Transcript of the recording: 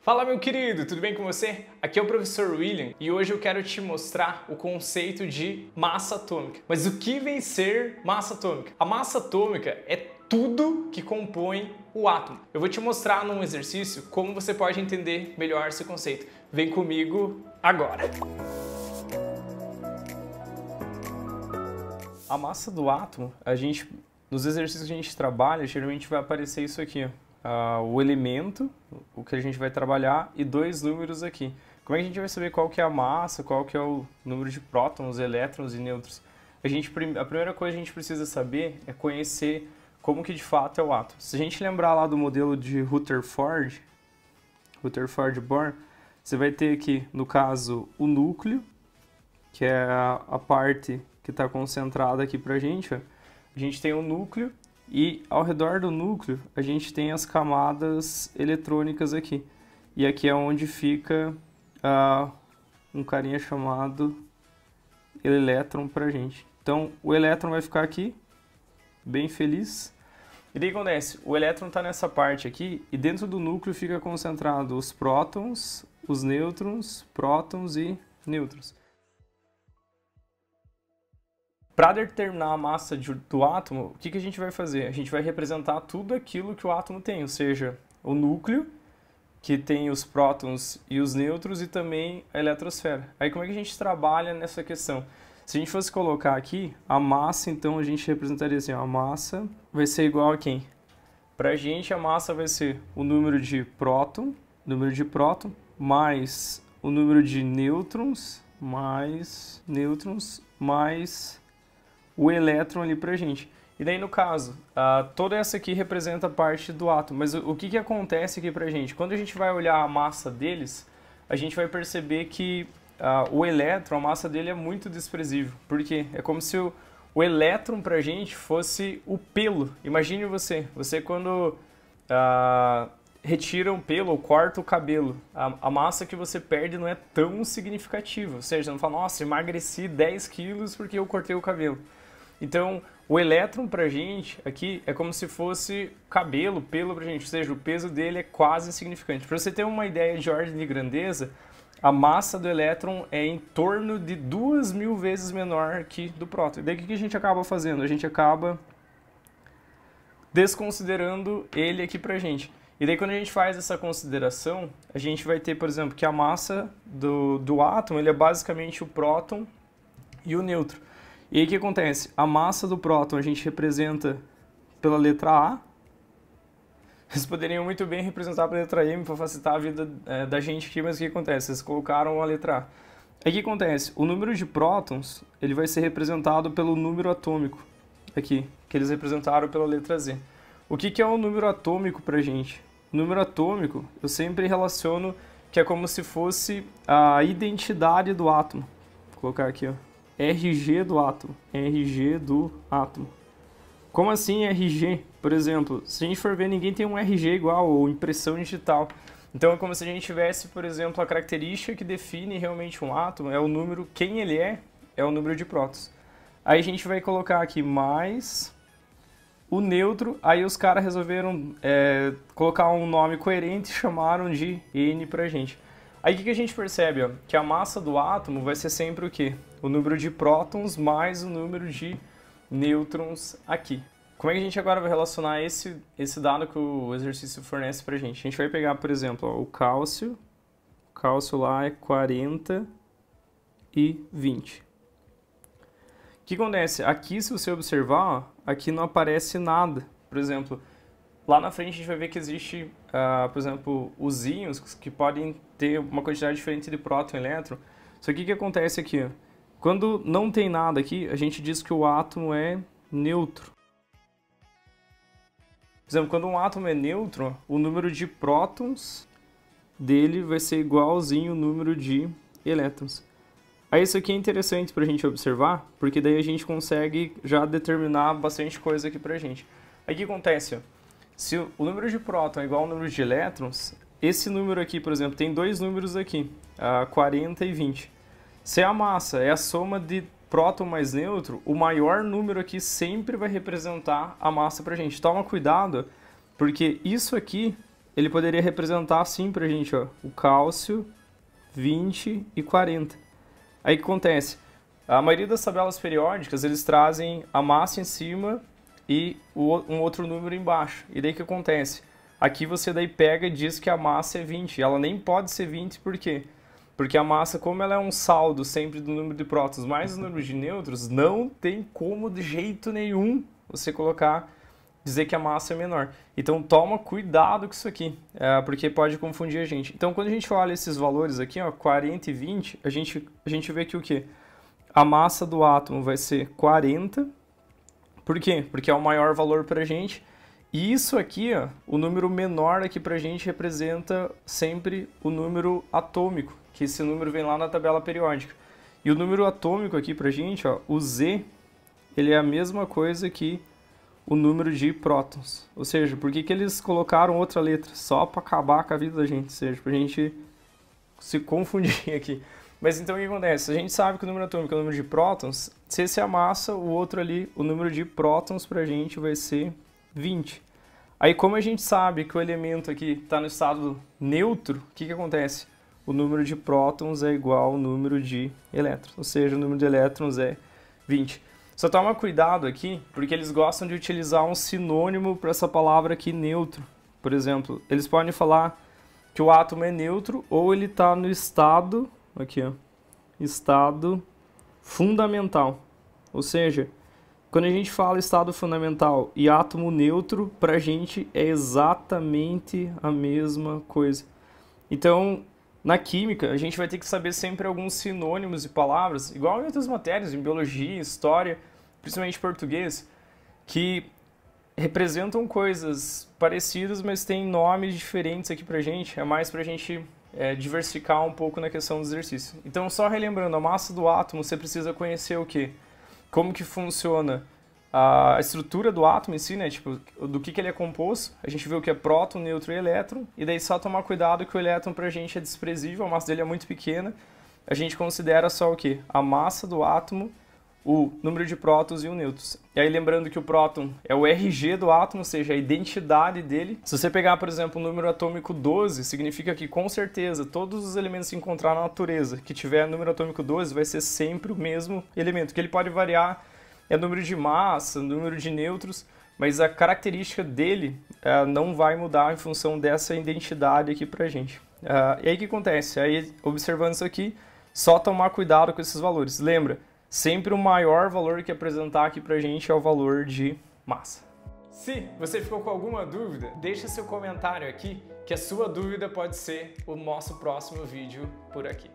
Fala, meu querido, tudo bem com você? Aqui é o professor William e hoje eu quero te mostrar o conceito de massa atômica. Mas o que vem ser massa atômica? A massa atômica é tudo que compõe o átomo. Eu vou te mostrar num exercício como você pode entender melhor esse conceito. Vem comigo agora! A massa do átomo, nos exercícios que a gente trabalha, geralmente vai aparecer isso aqui, ó. O elemento, o que a gente vai trabalhar, e dois números aqui. Como é que a gente vai saber qual que é a massa, qual que é o número de prótons, elétrons e nêutrons? A primeira coisa que a gente precisa saber é conhecer como que de fato é o átomo. Se a gente lembrar lá do modelo de Rutherford Bohr, você vai ter aqui, no caso, o núcleo, que é a parte que está concentrada aqui pra gente, ó. A gente tem o núcleo. E ao redor do núcleo, a gente tem as camadas eletrônicas aqui. E aqui é onde fica um carinha chamado elétron pra gente. Então, o elétron vai ficar aqui, bem feliz. E daí o que acontece? O elétron está nessa parte aqui, e dentro do núcleo fica concentrado os prótons, os nêutrons, prótons e nêutrons. Para determinar a massa do átomo, o que a gente vai fazer? A gente vai representar tudo aquilo que o átomo tem, ou seja, o núcleo, que tem os prótons e os nêutrons, e também a eletrosfera. Aí como é que a gente trabalha nessa questão? Se a gente fosse colocar aqui, a massa, então a gente representaria assim, ó, a massa vai ser igual a quem? Para a gente, a massa vai ser o número de próton, mais o número de nêutrons, mais o elétron ali pra gente. E daí, no caso, toda essa aqui representa parte do átomo. Mas o que acontece aqui pra gente? Quando a gente vai olhar a massa deles, a gente vai perceber que o elétron, a massa dele é muito desprezível. Por quê? É como se o elétron pra gente fosse o pelo. Imagine você quando retira um pelo ou corta o cabelo, a massa que você perde não é tão significativa. Ou seja, não fala, nossa, emagreci 10 quilos porque eu cortei o cabelo. Então, o elétron pra gente aqui é como se fosse cabelo, pelo pra gente, ou seja, o peso dele é quase insignificante. Para você ter uma ideia de ordem de grandeza, a massa do elétron é em torno de 2.000 vezes menor que do próton. E daí o que a gente acaba fazendo? A gente acaba desconsiderando ele aqui pra gente. E daí quando a gente faz essa consideração, a gente vai ter, por exemplo, que a massa do átomo ele é basicamente o próton e o nêutron. E aí o que acontece? A massa do próton a gente representa pela letra A. Eles poderiam muito bem representar pela letra M para facilitar a vida da gente aqui, mas o que acontece? Eles colocaram a letra A. Aí o que acontece? O número de prótons ele vai ser representado pelo número atômico, aqui, que eles representaram pela letra Z. O que é o número atômico para a gente? O número atômico eu sempre relaciono que é como se fosse a identidade do átomo. Vou colocar aqui, ó. RG do átomo. RG do átomo. Como assim RG? Por exemplo, se a gente for ver, ninguém tem um RG igual, ou impressão digital. Então é como se a gente tivesse, por exemplo, a característica que define realmente um átomo, é o número, quem ele é o número de prótons. Aí a gente vai colocar aqui mais o neutro, aí os caras resolveram colocar um nome coerente e chamaram de N pra gente. Aí o que a gente percebe? Ó? Que a massa do átomo vai ser sempre o quê? O número de prótons mais o número de nêutrons aqui. Como é que a gente agora vai relacionar esse dado que o exercício fornece pra gente? A gente vai pegar, por exemplo, ó, o cálcio lá é 40 e 20. O que acontece? Aqui, se você observar, ó, aqui não aparece nada. Por exemplo, lá na frente a gente vai ver que existe, por exemplo, os íons que podem ter uma quantidade diferente de próton e elétron. Só que o que acontece aqui? Ó? Quando não tem nada aqui, a gente diz que o átomo é neutro. Por exemplo, quando um átomo é neutro, o número de prótons dele vai ser igualzinho ao número de elétrons. Aí isso aqui é interessante para a gente observar, porque daí a gente consegue já determinar bastante coisa aqui para a gente. Aí o que acontece? Ó? Se o número de próton é igual ao número de elétrons, esse número aqui, por exemplo, tem dois números aqui, 40 e 20. Se a massa é a soma de próton mais nêutron, o maior número aqui sempre vai representar a massa pra gente. Toma cuidado, porque isso aqui ele poderia representar assim pra gente, ó, o cálcio 20 e 40. Aí o que acontece? A maioria das tabelas periódicas, eles trazem a massa em cima e um outro número embaixo. E daí o que acontece? Aqui você daí pega e diz que a massa é 20. Ela nem pode ser 20, por quê? Porque a massa, como ela é um saldo sempre do número de prótons mais o número de nêutrons, não tem como de jeito nenhum você dizer que a massa é menor. Então toma cuidado com isso aqui, porque pode confundir a gente. Então quando a gente olha esses valores aqui, ó, 40 e 20, a gente vê que o quê? A massa do átomo vai ser 40. Por quê? Porque é o maior valor para a gente. E isso aqui, ó, o número menor aqui para a gente representa sempre o número atômico, que esse número vem lá na tabela periódica. E o número atômico aqui para a gente, ó, o Z, ele é a mesma coisa que o número de prótons. Ou seja, por que eles colocaram outra letra? Só para acabar com a vida da gente, ou seja, para a gente se confundir aqui. Mas então o que acontece? A gente sabe que o número atômico é o número de prótons. Se esse é a massa, o outro ali, o número de prótons para a gente vai ser 20. Aí como a gente sabe que o elemento aqui está no estado neutro, o que acontece? O número de prótons é igual ao número de elétrons, ou seja, o número de elétrons é 20. Só toma cuidado aqui, porque eles gostam de utilizar um sinônimo para essa palavra aqui, neutro. Por exemplo, eles podem falar que o átomo é neutro ou ele está no estado, aqui ó, estado fundamental. Ou seja, quando a gente fala estado fundamental e átomo neutro, para a gente é exatamente a mesma coisa. Então, na química, a gente vai ter que saber sempre alguns sinônimos e palavras, igual em outras matérias, em biologia, história, principalmente português, que representam coisas parecidas, mas têm nomes diferentes aqui pra gente. É mais pra gente diversificar um pouco na questão do exercício. Então, só relembrando, a massa do átomo, você precisa conhecer o quê? Como que funciona a estrutura do átomo em si, né? Tipo, do que ele é composto. A gente vê o que é próton, nêutron e elétron. E daí só tomar cuidado que o elétron pra gente é desprezível, a massa dele é muito pequena. A gente considera só o quê? A massa do átomo, o número de prótons e o nêutrons. E aí lembrando que o próton é o RG do átomo, ou seja, a identidade dele. Se você pegar, por exemplo, o número atômico 12, significa que com certeza todos os elementos que encontrar na natureza que tiver número atômico 12 vai ser sempre o mesmo elemento, que ele pode variar número de massa, número de nêutrons, mas a característica dele não vai mudar em função dessa identidade aqui pra gente. E aí o que acontece? Aí, observando isso aqui, só tomar cuidado com esses valores. Lembra, sempre o maior valor que apresentar aqui pra gente é o valor de massa. Se você ficou com alguma dúvida, deixa seu comentário aqui, que a sua dúvida pode ser o nosso próximo vídeo por aqui.